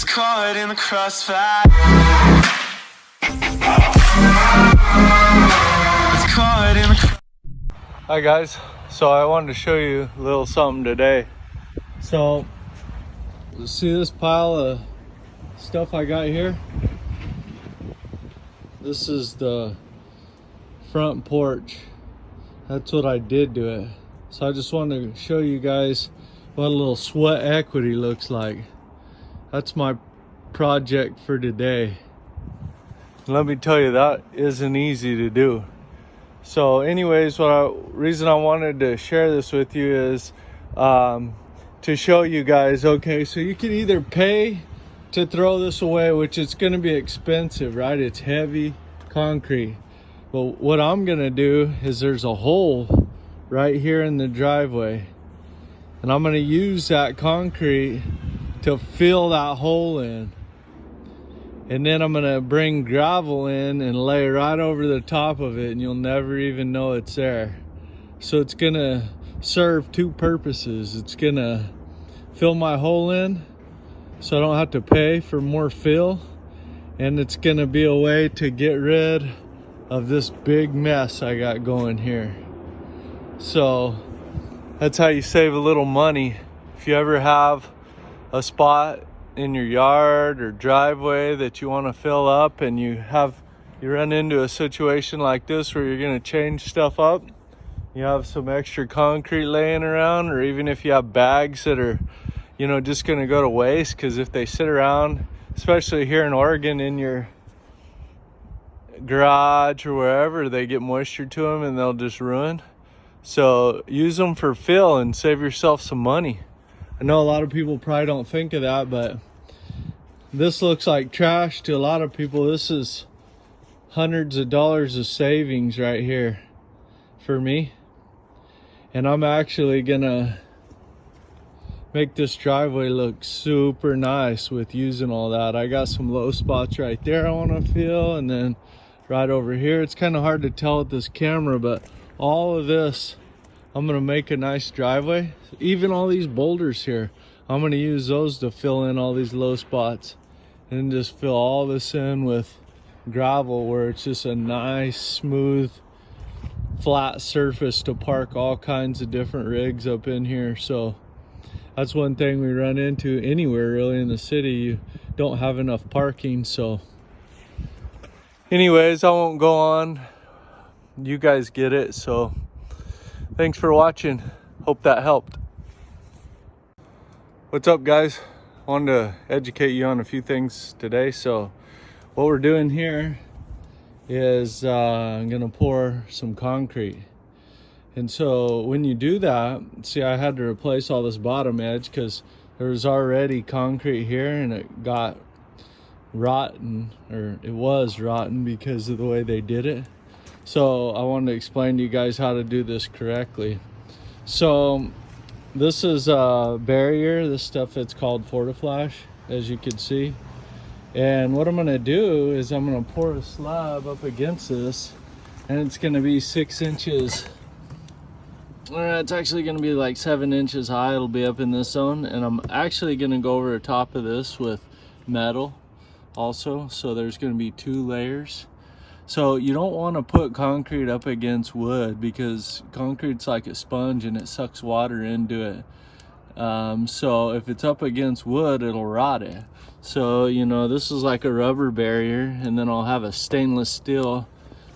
It's caught in the crossfire. It's caught in the. Hi guys, so I wanted to show you a little something today. So, see this pile of stuff I got here? This is the front porch. That's what I did to it. So I just wanted to show you guys what a little sweat equity looks like. That's my project for today. Let me tell you, that isn't easy to do. So anyways, reason I wanted to share this with you is to show you guys, okay, so you can either pay to throw this away, which it's going to be expensive, right? It's heavy concrete. But what I'm going to do is there's a hole right here in the driveway, and I'm going to use that concrete to fill that hole in. And then I'm gonna bring gravel in and lay right over the top of it, and you'll never even know it's there. So it's gonna serve two purposes. It's gonna fill my hole in so I don't have to pay for more fill, and it's gonna be a way to get rid of this big mess I got going here. So that's how you save a little money. If you ever have a spot in your yard or driveway that you want to fill up, and you run into a situation like this where you're going to change stuff up, you have some extra concrete laying around, or even if you have bags that are, you know, just going to go to waste, because if they sit around, especially here in Oregon, in your garage or wherever, they get moisture to them and they'll just ruin. So use them for fill and save yourself some money. I know a lot of people probably don't think of that, but this looks like trash to a lot of people. This is hundreds of dollars of savings right here for me. And I'm actually gonna make this driveway look super nice with using all that. I got some low spots right there I want to fill, and then right over here. It's kind of hard to tell with this camera, but all of this, I'm gonna make a nice driveway. Even all these boulders here, I'm gonna use those to fill in all these low spots, and just fill all this in with gravel, where it's just a nice, smooth, flat surface to park all kinds of different rigs up in here. So that's one thing we run into anywhere really in the city. You don't have enough parking. So anyways, I won't go on. You guys get it. So thanks for watching. Hope that helped. What's up, guys? Wanted to educate you on a few things today. So what we're doing here is I'm gonna pour some concrete. And so when you do that, see, I had to replace all this bottom edge because there was already concrete here, and it got rotten, or it was rotten because of the way they did it. So I wanted to explain to you guys how to do this correctly. So this is a barrier. This stuff, it's called Fortiflash, as you can see. And what I'm gonna do is I'm gonna pour a slab up against this, and it's gonna be 6 inches. It's actually gonna be like 7 inches high. It'll be up in this zone, and I'm actually gonna go over the top of this with metal also. So there's gonna be 2 layers. So you don't want to put concrete up against wood, because concrete's like a sponge and it sucks water into it. So if it's up against wood, it'll rot it. So, you know, this is like a rubber barrier, and then I'll have a stainless steel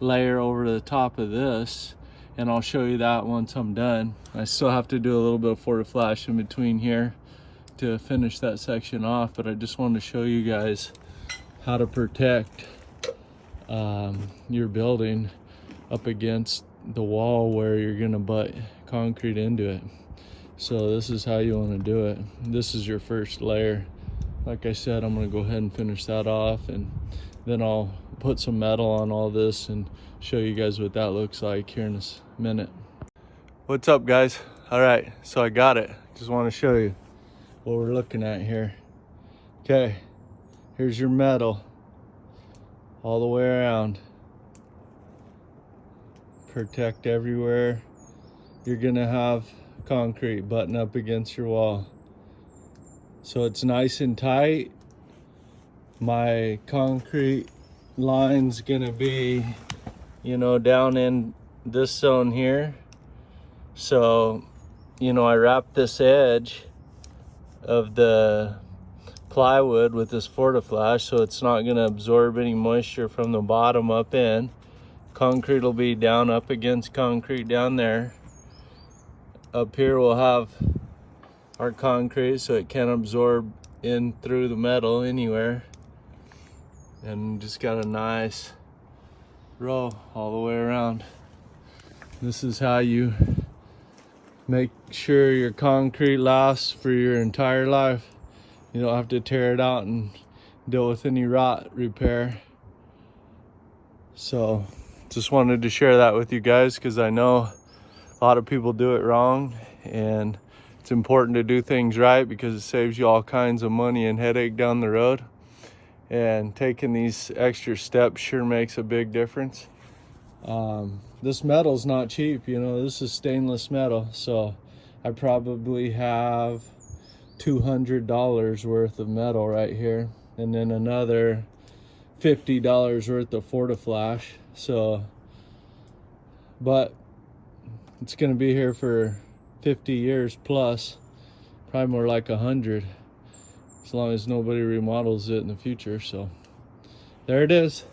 layer over the top of this, and I'll show you that once I'm done. I still have to do a little bit of Fortiflash in between here to finish that section off, but I just wanted to show you guys how to protect your building up against the wall where you're gonna butt concrete into it. So this is how you want to do it. This is your first layer. Like I said, I'm gonna go ahead and finish that off, and then I'll put some metal on all this and show you guys what that looks like here in a minute. What's up, guys? All right, so I got it. Just want to show you what we're looking at here. Okay, here's your metal all the way around. Protect everywhere you're gonna have concrete button up against your wall, so it's nice and tight my concrete line's gonna be, you know, down in this zone here. So, you know, I wrap this edge of the plywood with this Fortiflash so it's not gonna absorb any moisture from the bottom up in. Concrete will be down up against concrete down there. Up here we'll have our concrete so it can't absorb in through the metal anywhere. And just got a nice row all the way around. This is how you make sure your concrete lasts for your entire life. You don't have to tear it out and deal with any rot repair. So just wanted to share that with you guys because I know a lot of people do it wrong, and it's important to do things right because it saves you all kinds of money and headache down the road. And taking these extra steps sure makes a big difference. This metal's not cheap, you know, this is stainless metal, so I probably have $200 worth of metal right here, and then another $50 worth of Fortiflash. So, but it's gonna be here for 50 years plus, probably more like 100, as long as nobody remodels it in the future. So there it is.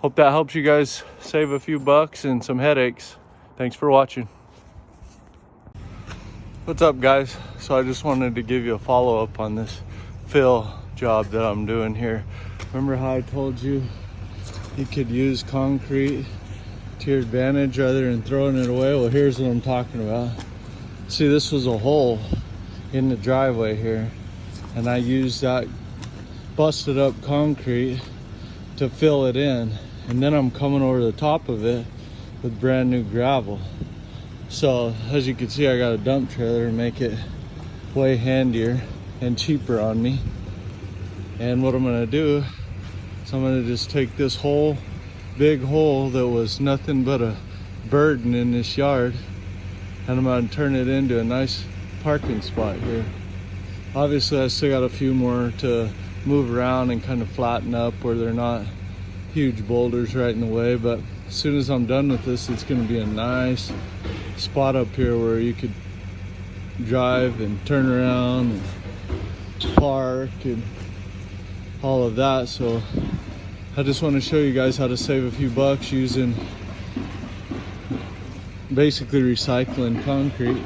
Hope that helps you guys save a few bucks and some headaches. Thanks for watching. What's up, guys? So I just wanted to give you a follow-up on this fill job that I'm doing here. Remember how I told you you could use concrete to your advantage rather than throwing it away? Well, here's what I'm talking about. See, this was a hole in the driveway here, and I used that busted up concrete to fill it in, and then I'm coming over the top of it with brand new gravel. So as you can see, I got a dump trailer to make it way handier and cheaper on me. And what I'm gonna do is I'm gonna just take this whole big hole that was nothing but a burden in this yard, and I'm gonna turn it into a nice parking spot here. Obviously I still got a few more to move around and kind of flatten up where they're not huge boulders right in the way, but as soon as I'm done with this, it's going to be a nice spot up here where you could drive and turn around and park and all of that. So I just want to show you guys how to save a few bucks using basically recycling concrete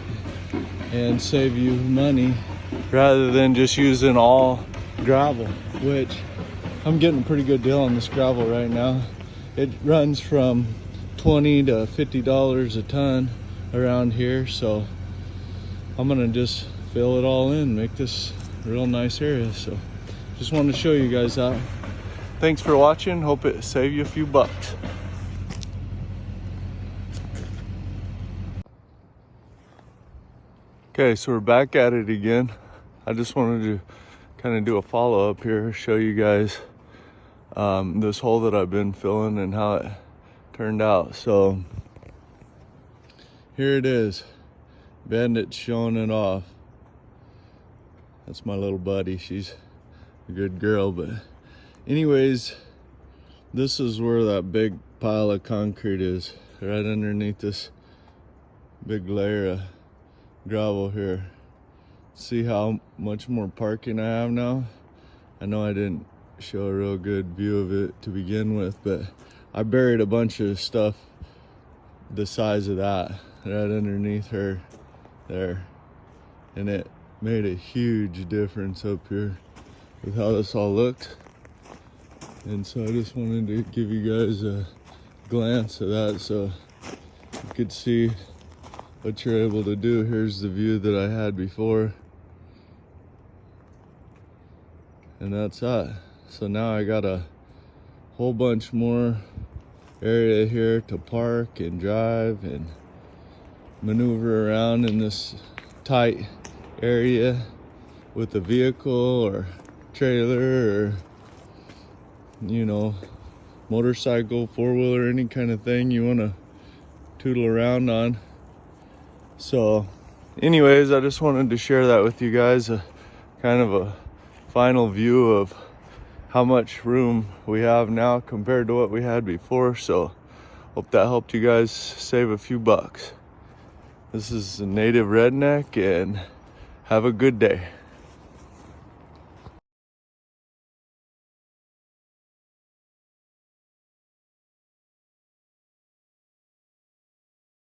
and save you money rather than just using all gravel, which I'm getting a pretty good deal on this gravel right now. It runs from $20 to $50 a ton around here, so I'm gonna just fill it all in, make this a real nice area. So just wanted to show you guys that. Thanks for watching. Hope it saved you a few bucks. Okay, so we're back at it again. I just wanted to kind of do a follow-up here, show you guys this hole that I've been filling and how it turned out. So here it is, Bandit showing it off. That's my little buddy, she's a good girl. But anyways, this is where that big pile of concrete is, right underneath this big layer of gravel here. See how much more parking I have now? I know I didn't show a real good view of it to begin with, but I buried a bunch of stuff the size of that right underneath her there, and it made a huge difference up here with how this all looked. And so I just wanted to give you guys a glance of that so you could see what you're able to do. Here's the view that I had before, and that's that. So now I got a whole bunch more area here to park and drive and maneuver around in this tight area with a vehicle or trailer or, you know, motorcycle, four-wheeler, any kind of thing you want to tootle around on. So anyways, I just wanted to share that with you guys, a kind of a final view of how much room we have now compared to what we had before. So hope that helped you guys save a few bucks. This is a Native Redneck, and have a good day.